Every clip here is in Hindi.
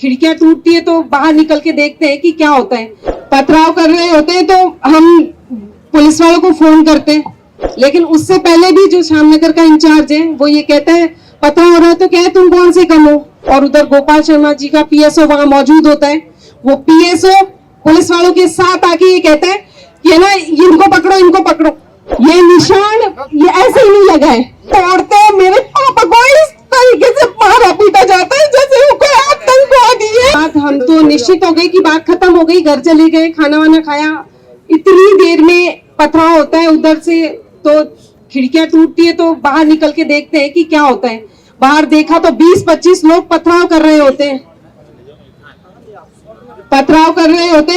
खिड़कियां टूटती है तो बाहर निकल के देखते हैं कि क्या होता है। पथराव कर रहे होते हैं तो हम पुलिस वालों को फोन करते हैं, लेकिन उससे पहले भी जो श्यामनगर का इंचार्ज है वो ये कहता है पथराव हो रहा है तो क्या है तुम कौन से कम हो। और उधर गोपाल शर्मा जी का पीएसओ वहां मौजूद होता है, वो पीएसओ पुलिस वालों के साथ आके ये कहता है कि ना इनको पकड़ो इनको पकड़ो, ये निशान ये ऐसे ही नहीं लगा है, तोड़ते मेरे पापा को इस तरीके से मारा पीटा जाता है जैसे वो कोई आतंकवादी है। हम तो निश्चित हो गए कि बात खत्म हो गई, घर चले गए, खाना वाना खाया। इतनी देर में पथराव होता है उधर से, तो खिड़कियां टूटती है तो बाहर निकल के देखते हैं कि क्या होता है। बाहर देखा तो 20-25 लोग पथराव कर रहे होते हैं,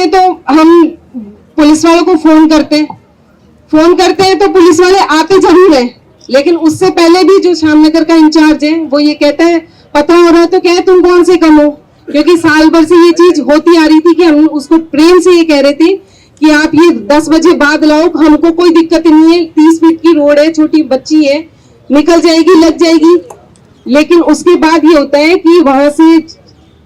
तो हम पुलिस वालों को फोन करते हैं तो पुलिस वाले आते जरूर है, लेकिन उससे पहले भी जो श्यामनगर का इंचार्ज है वो ये कहता है पथराव हो रहा है तो क्या है तुम कौन से कम हो। क्योंकि साल भर से ये चीज होती आ रही थी कि हम उसको प्रेम से ये कह रहे थे कि आप ये 10 बजे बाद लाओ, हमको कोई दिक्कत नहीं है, 30 फीट की रोड है, छोटी बच्ची है, निकल जाएगी लग जाएगी। लेकिन उसके बाद ये होता है कि वहां से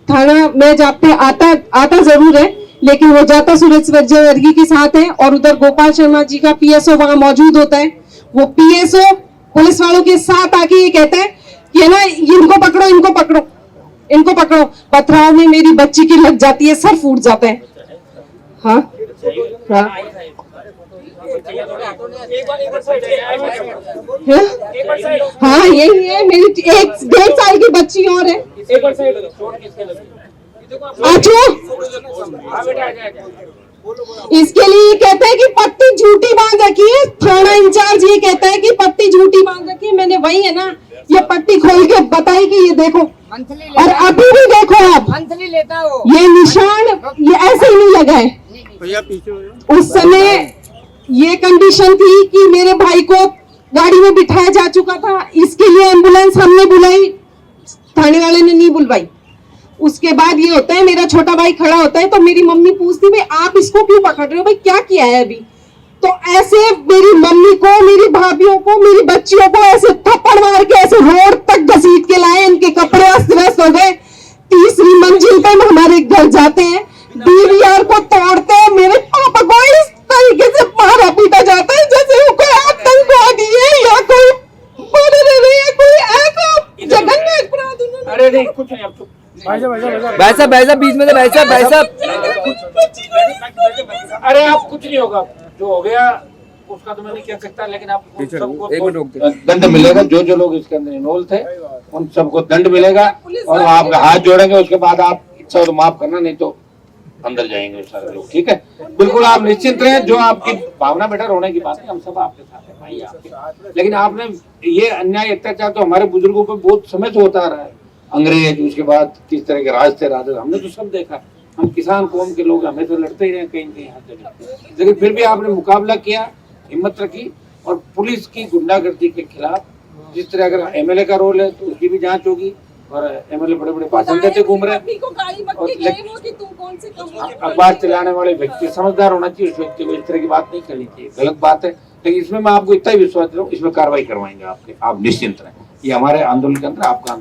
थाना में जाते आता जरूर है, लेकिन वो जाता सूरज वर्गी के साथ है और उधर गोपाल शर्मा जी का पीएसओ वहां मौजूद होता है, वो पीएसओ पुलिस वालों के साथ आके ये कहता है कि ना इनको पकड़ो इनको पकड़ो इनको पकड़ो। पथराव में मेरी बच्ची की लग जाती है, सर फूट जाता है। हाँ हाँ यही है, मेरी 1.5 साल की बच्ची और है। इसके लिए कहते हैं कि पट्टी झूठी बांध रखी है, थाना इंचार्ज ये कहता है कि पट्टी झूठी बांध रखी है। मैंने वही है ना ये पट्टी खोल के बताई कि ये देखो, और अभी भी देखो आप लेता हो, ये निशान ये ऐसे ही नहीं लगा है। उस समय ये कंडीशन थी कि मेरे भाई को गाड़ी में बिठाया जा चुका था, इसके लिए एम्बुलेंस हमने बुलाई, थाने वाले ने नहीं बुलवाई। उसके बाद ये होता है मेरा छोटा भाई खड़ा होता है तो मेरी मम्मी पूछती भाई आप इसको क्यों पकड़ रहे हो, भाई क्या किया है अभी। तो ऐसे मेरी मम्मी को, मेरी भाभीियों को, मेरी बच्चियों को ऐसे थप्पड़ मार के ऐसे रोड तक घसीट के लाए, इनके कपड़े अस्त व्यस्त हो गए। 3री मंजिल पे हमारे घर जाते हैं, डीवीआर को तोड़ते हैं, मेरे पापा को इस तरीके से मारा पीटा जाता है जैसे वो कोई आतंकवादी है या कोई कोई ऐसा जघन्य अपराध। अरे नहीं कुछ नहीं, अब भाई साहब बीच में भाई साहब अरे आप कुछ नहीं होगा, जो हो गया उसका तो मैं नहीं कह सकता, लेकिन आप सबको दंड मिलेगा। जो लोग इसके अंदर इन्वॉल्व थे उन सबको दंड मिलेगा, और आप हाथ जोड़ेंगे उसके बाद आप इच्छा हो तो माफ करना, नहीं तो अंदर जाएंगे सारे लोग। ठीक है, बिल्कुल आप निश्चिंत रहें। जो आपकी भावना बेटा रोने की बात है, हम सब आपके साथ हैं भाई आपके, लेकिन आपने ये अन्याय अत्याचार तो हमारे बुजुर्गों पर बहुत समय से होता रहा है। अंग्रेज, उसके बाद किस तरह के राज थे, राजा, हमने तो सब देखा। हम किसान कौम के लोग, हमें तो लड़ते ही रहे कहीं हर जगह, लेकिन फिर भी आपने मुकाबला किया, हिम्मत रखी, और पुलिस की गुंडागर्दी के खिलाफ जिस तरह अगर एमएलए का रोल है तो उसकी भी जांच होगी। और एमएलए बड़े बड़े भाषण देते घूम रहे हैं, अखबार चलाने वाले व्यक्ति समझदार होना चाहिए, उस व्यक्ति को इस तरह की बात नहीं करनी चाहिए, गलत बात है। लेकिन इसमें मैं आपको इतना ही विश्वास दे रहा हूँ, इसमें कार्रवाई करवाएंगे आपके, आप निश्चिंत रहें। ये हमारे आंदोलन के अंदर आपका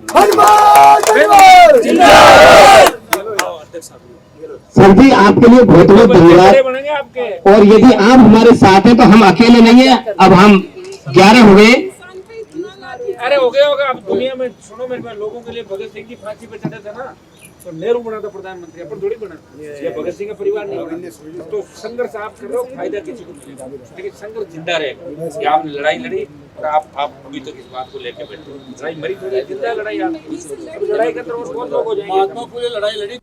सर जी आपके लिए बहुत बहुत धन्यवाद। और यदि आप हमारे साथ हैं तो हम अकेले नहीं है, अब हम 11 हो गए। अरे हो गया होगा, अब दुनिया में सुनो मेरे लोगों के लिए भगत सिंह की फांसी पे चढ़े थे ना, तो नेहरू बना था प्रधानमंत्री, अपन थोड़ी बना, ये भगत सिंह का परिवार नहीं बना। तो संघर्ष आप कर रहे हो, फायदा किसी को नहीं, लेकिन संघर्ष जिंदा रहेगा। आपने लड़ाई लड़ी और आप अभी तक इस बात को लेके बैठे, लड़ाई मरी थोड़ी, जिंदा लड़ाई, आप लड़ाई करते रहो, कौन लोग हो जाएंगे। महात्मा फुले लड़ाई लड़ी।